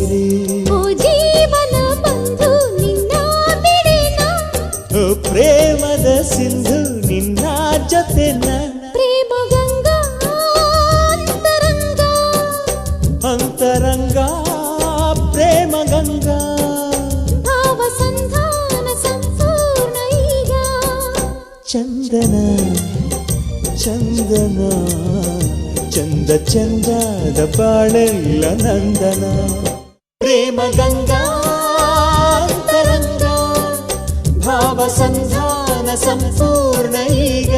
ಇರಲಿ. ಓ ಜೀವನ ಬಂಧು ನಿನ್ನ ಬಿಡೆನ, ಓ ಪ್ರೇಮದ ಸಿಂಧು ನಿನ್ನ ಜೊತೆನ. ಪ್ರೇಮ ಗಂಗಾ ಅಂತರಂಗ, ಅಂತರಂಗ ಪ್ರೇಮ ಗಂಗಾ. ಭಾವ ಸಂಧಾನ ಸಂಪೂರ್ಣ ಈಗ. ಚಂದನ ಚಂದನ ಚಂದ ಚಂದದ ಬಾಳೆಲ್ಲ ನಂದನ. ಪ್ರೇಮ ಗಂಗಾ ಅಂತರಂಗ ಭಾವ ಸಂಧಾನ ಸಂಪೂರ್ಣ ಈಗ.